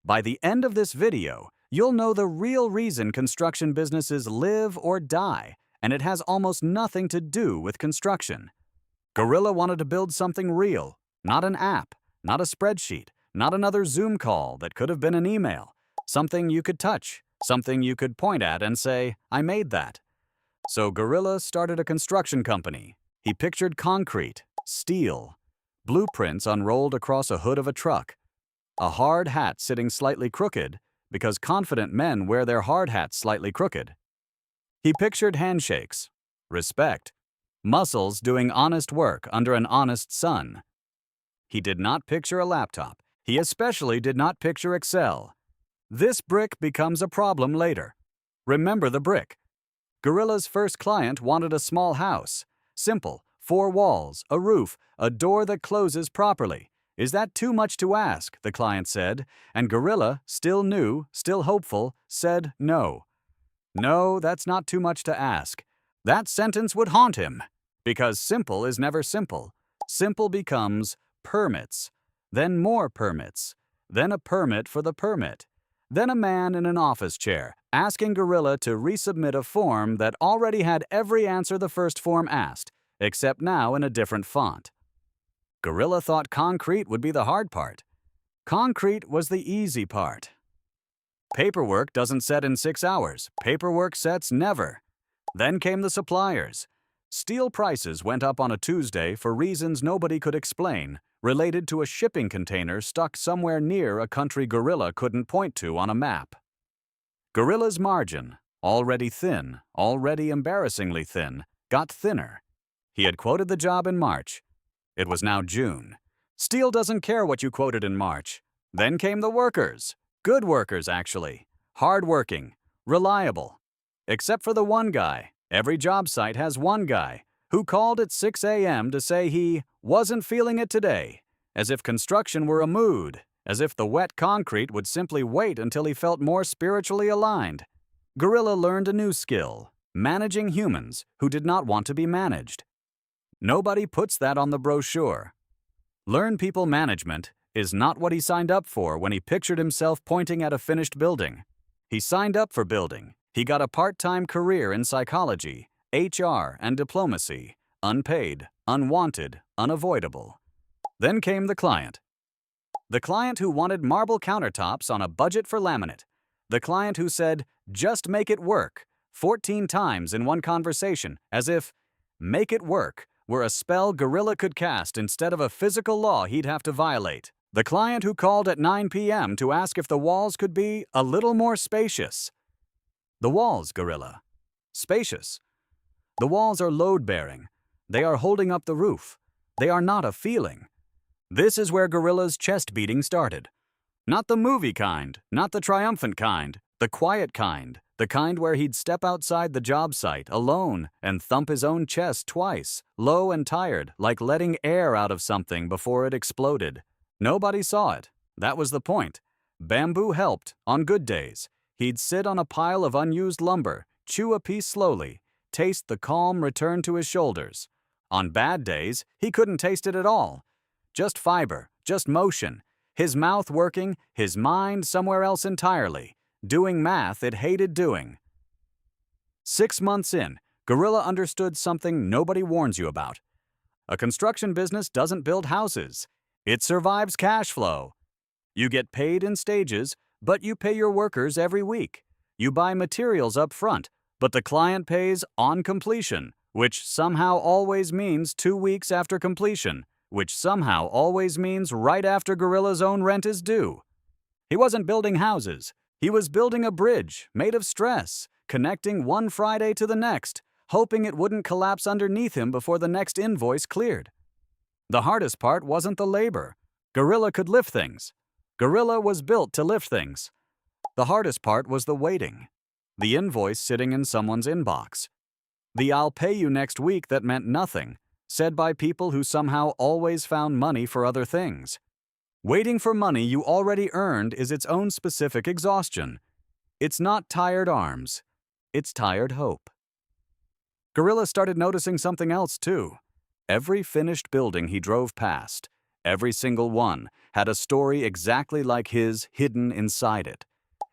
By the end of this video, you'll know the real reason construction businesses live or die, and it has almost nothing to do with construction. Gorilla wanted to build something real, not an app, not a spreadsheet, not another Zoom call that could have been an email, something you could touch, something you could point at and say, "I made that." So Gorilla started a construction company. He pictured concrete, steel, blueprints unrolled across a hood of a truck, a hard hat sitting slightly crooked, because confident men wear their hard hats slightly crooked. He pictured handshakes, respect, muscles doing honest work under an honest sun. He did not picture a laptop. He especially did not picture Excel. This brick becomes a problem later. Remember the brick. Gorilla's first client wanted a small house. Simple, 4 walls, a roof, a door that closes properly. "Is that too much to ask?" the client said, and Gorilla, still new, still hopeful, said no. No, that's not too much to ask. That sentence would haunt him, because simple is never simple. Simple becomes permits, then more permits, then a permit for the permit, then a man in an office chair asking Gorilla to resubmit a form that already had every answer the first form asked, except now in a different font. Gorilla thought concrete would be the hard part. Concrete was the easy part. Paperwork doesn't set in 6 hours. Paperwork sets never. Then came the suppliers. Steel prices went up on a Tuesday for reasons nobody could explain, related to a shipping container stuck somewhere near a country Gorilla couldn't point to on a map. Gorilla's margin, already thin, already embarrassingly thin, got thinner. He had quoted the job in March. It was now June. Steel doesn't care what you quoted in March. Then came the workers. Good workers, actually. Hard-working. Reliable. Except for the one guy. Every job site has one guy who called at 6 a.m. to say he wasn't feeling it today, as if construction were a mood, as if the wet concrete would simply wait until he felt more spiritually aligned. Gorilla learned a new skill, managing humans who did not want to be managed. Nobody puts that on the brochure. Learn people management is not what he signed up for when he pictured himself pointing at a finished building. He signed up for building. He got a part-time career in psychology, HR, and diplomacy, unpaid, unwanted, unavoidable. Then came the client. The client who wanted marble countertops on a budget for laminate. The client who said, "Just make it work," 14 times in one conversation, as if "make it work" were a spell Gorilla could cast instead of a physical law he'd have to violate. The client who called at 9 p.m. to ask if the walls could be a little more spacious. The walls, Gorilla. Spacious. The walls are load-bearing. They are holding up the roof. They are not a feeling. This is where Gorilla's chest beating started. Not the movie kind, not the triumphant kind, the quiet kind, the kind where he'd step outside the job site alone and thump his own chest twice, low and tired, like letting air out of something before it exploded. Nobody saw it. That was the point. Bamboo helped on good days. He'd sit on a pile of unused lumber, chew a piece slowly, taste the calm return to his shoulders. On bad days, he couldn't taste it at all. Just fiber, just motion. His mouth working, his mind somewhere else entirely, doing math it hated doing. 6 months in, Gorilla understood something nobody warns you about. A construction business doesn't build houses. It survives cash flow. You get paid in stages, but you pay your workers every week. You buy materials up front, but the client pays on completion, which somehow always means 2 weeks after completion, which somehow always means right after Gorilla's own rent is due. He wasn't building houses. He was building a bridge made of stress, connecting one Friday to the next, hoping it wouldn't collapse underneath him before the next invoice cleared. The hardest part wasn't the labor. Gorilla could lift things. Gorilla was built to lift things. The hardest part was the waiting. The invoice sitting in someone's inbox. The "I'll pay you next week" that meant nothing, said by people who somehow always found money for other things. Waiting for money you already earned is its own specific exhaustion. It's not tired arms. It's tired hope. Gorilla started noticing something else, too. Every finished building he drove past, Every single one had a story exactly like his hidden inside it.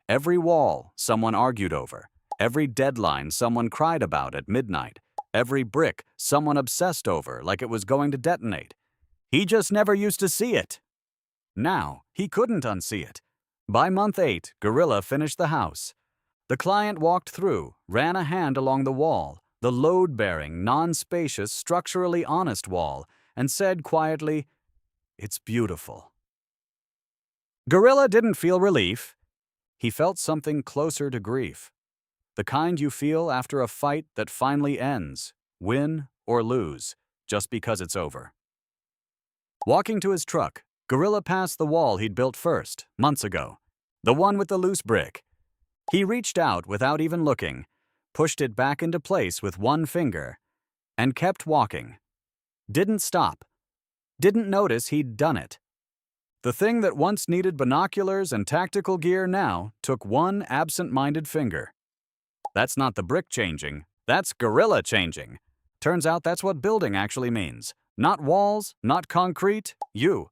Every wall someone argued over, every deadline someone cried about at midnight, every brick someone obsessed over like it was going to detonate. He just never used to see it. Now, he couldn't unsee it. By month 8, Gorilla finished the house. The client walked through, ran a hand along the wall, the load-bearing, non-spacious, structurally honest wall, and said quietly, "It's beautiful." Gorilla didn't feel relief. He felt something closer to grief. The kind you feel after a fight that finally ends, win or lose, just because it's over. Walking to his truck, Gorilla passed the wall he'd built first, months ago. The one with the loose brick. He reached out without even looking, pushed it back into place with one finger, and kept walking. Didn't stop. Didn't notice he'd done it. The thing that once needed binoculars and tactical gear now took one absent-minded finger. That's not the brick changing, that's Gorilla changing. Turns out that's what building actually means. Not walls, not concrete, you.